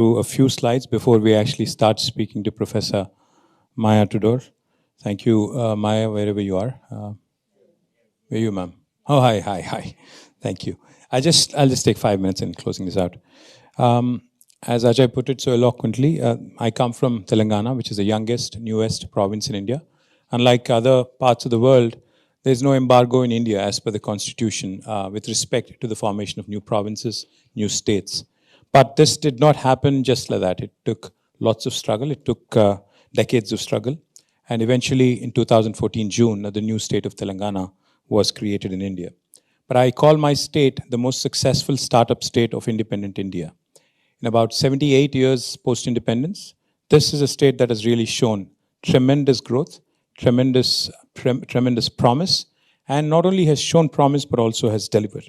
To a few slides before we actually start speaking to Professor Maya Tudor. Thank you, Maya, wherever you are. Where are you, ma'am? Oh, hi. Thank you. I'll just take 5 minutes in closing this out. As Ajay put it so eloquently, I come from Telangana, which is the youngest, newest province in India. Unlike other parts of the world, there's no embargo in India as per the constitution with respect to the formation of new provinces, new states. But this did not happen just like that. It took lots of struggle. It took decades of struggle. And eventually, in 2014, June, the new state of Telangana was created in India. But I call my state the most successful startup state of independent India. In about 78 years post-independence, this is a state that has really shown tremendous growth, tremendous promise, and not only has shown promise, but also has delivered.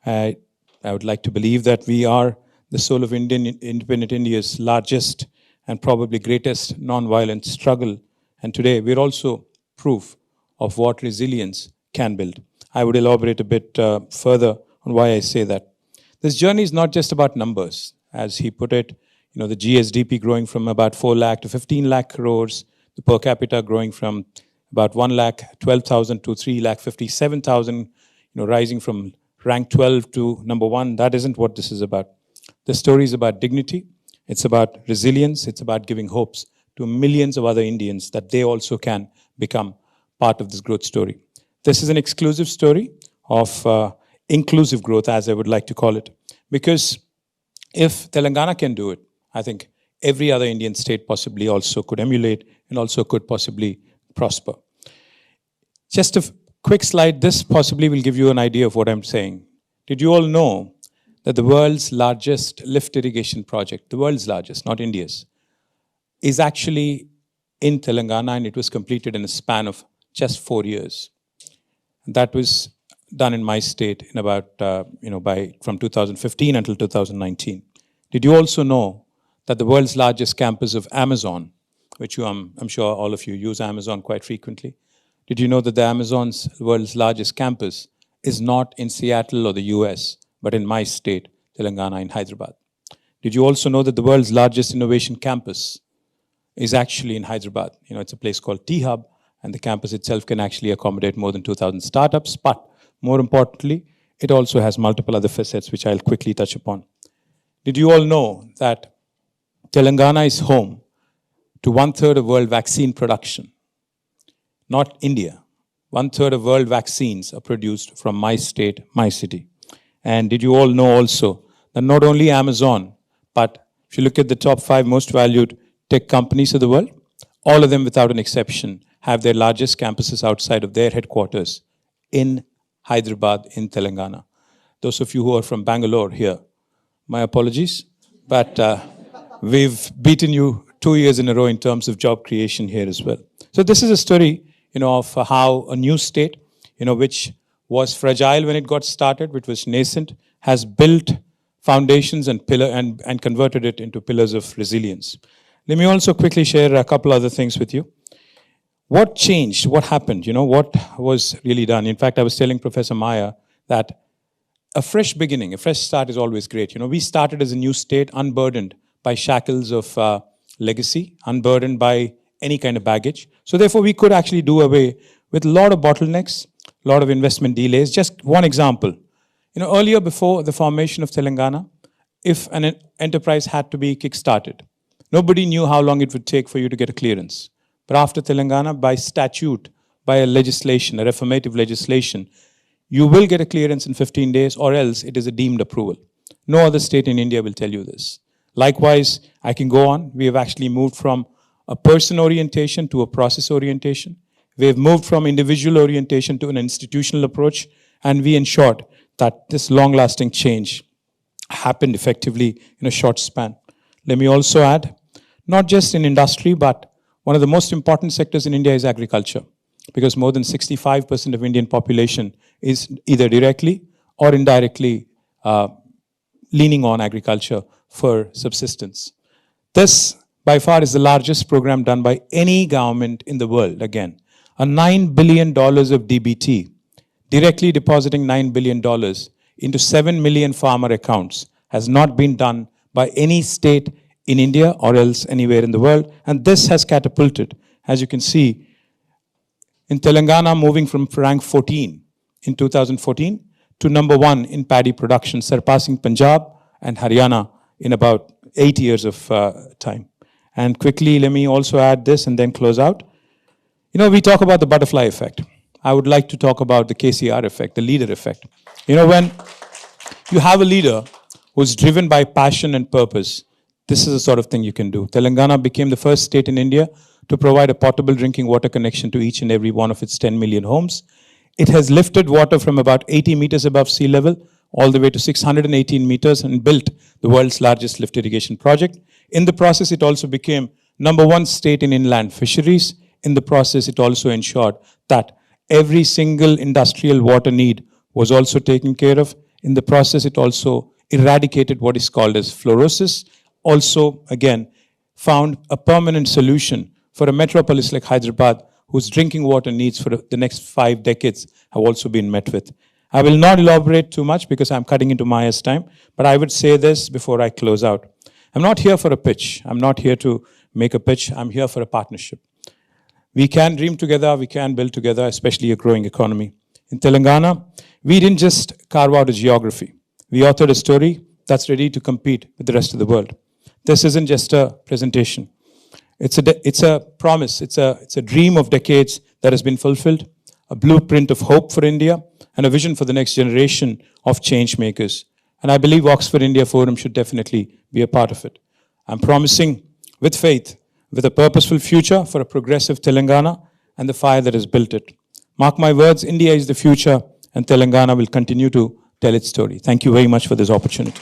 I would like to believe that we are the soul of independent India's largest and probably greatest non-violent struggle. And today, we're also proof of what resilience can build. I would elaborate a bit further on why I say that. This journey is not just about numbers. As he put it, the GSDP growing from about 4 lakh to 15 lakh crores, the per capita growing from about 1 lakh 12,000 to 3 lakh 57,000, rising from rank 12 to number 1. That isn't what this is about. The story is about dignity. It's about resilience. It's about giving hopes to millions of other Indians that they also can become part of this growth story. This is an exclusive story of inclusive growth, as I would like to call it. Because if Telangana can do it, I think every other Indian state possibly also could emulate and also could possibly prosper. Just a quick slide. This possibly will give you an idea of what I'm saying. Did you all know that the world's largest lift irrigation project, the world's largest, not India's, is actually in Telangana, and it was completed in a span of just 4 years. That was done in my state in about, from 2015 until 2019. Did you also know that the world's largest campus of Amazon, which I'm sure all of you use Amazon quite frequently, did you know that the Amazon's world's largest campus is not in Seattle or the US, but in my state, Telangana, in Hyderabad? Did you also know that the world's largest innovation campus is actually in Hyderabad? It's a place called T-Hub, and the campus itself can actually accommodate more than 2,000 startups. But more importantly, it also has multiple other facets, which I'll quickly touch upon. Did you all know that Telangana is home to 1/3 of world vaccine production? Not India. 1/3 of world vaccines are produced from my state, my city. And did you all know also that not only Amazon, but if you look at the top 5 most valued tech companies of the world, all of them without an exception have their largest campuses outside of their headquarters in Hyderabad, in Telangana. Those of you who are from Bangalore here, my apologies, but we've beaten you 2 years in a row in terms of job creation here as well. So this is a story, of how a new state, which was fragile when it got started, which was nascent, has built foundations and converted it into pillars of resilience. Let me also quickly share a couple other things with you. What changed? What happened? What was really done? In fact, I was telling Professor Maya that a fresh beginning, a fresh start is always great. We started as a new state, unburdened by shackles of legacy, unburdened by any kind of baggage. So therefore, we could actually do away with a lot of bottlenecks, a lot of investment delays. Just one example. Earlier, before the formation of Telangana, if an enterprise had to be kick-started, nobody knew how long it would take for you to get a clearance. But after Telangana, by statute, by a legislation, a reformative legislation, you will get a clearance in 15 days, or else it is a deemed approval. No other state in India will tell you this. Likewise, I can go on. We have actually moved from a person orientation to a process orientation. We have moved from individual orientation to an institutional approach, and we ensured that this long-lasting change happened effectively in a short span. Let me also add, not just in industry, but one of the most important sectors in India is agriculture, because more than 65% of Indian population is either directly or indirectly leaning on agriculture for subsistence. This, by far, is the largest program done by any government in the world. Again, a $9 billion of DBT, directly depositing $9 billion into 7 million farmer accounts, has not been done by any state in India or else anywhere in the world. And this has catapulted, as you can see, in Telangana moving from rank 14 in 2014 to number 1 in paddy production, surpassing Punjab and Haryana in about 8 years of time. And quickly, let me also add this and then close out. You know, we talk about the butterfly effect. I would like to talk about the KCR effect, the leader effect. You know, when you have a leader who's driven by passion and purpose, this is the sort of thing you can do. Telangana became the first state in India to provide a potable drinking water connection to each and every one of its 10 million homes. It has lifted water from about 80 meters above sea level all the way to 618 meters and built the world's largest lift irrigation project. In the process, it also became number 1 state in inland fisheries. In the process, it also ensured that every single industrial water need was also taken care of. In the process, it also eradicated what is called as fluorosis. Also, again, found a permanent solution for a metropolis like Hyderabad, whose drinking water needs for the next 5 decades have also been met with. I will not elaborate too much because I'm cutting into Maya's time, but I would say this before I close out. I'm not here for a pitch. I'm not here to make a pitch. I'm here for a partnership. We can dream together. We can build together, especially a growing economy. In Telangana, we didn't just carve out a geography. We authored a story that's ready to compete with the rest of the world. This isn't just a presentation. It's a promise. It's a dream of decades that has been fulfilled, a blueprint of hope for India, and a vision for the next generation of change makers. And I believe Oxford India Forum should definitely be a part of it. I'm promising with faith, with a purposeful future for a progressive Telangana and the fire that has built it. Mark my words, India is the future and Telangana will continue to tell its story. Thank you very much for this opportunity.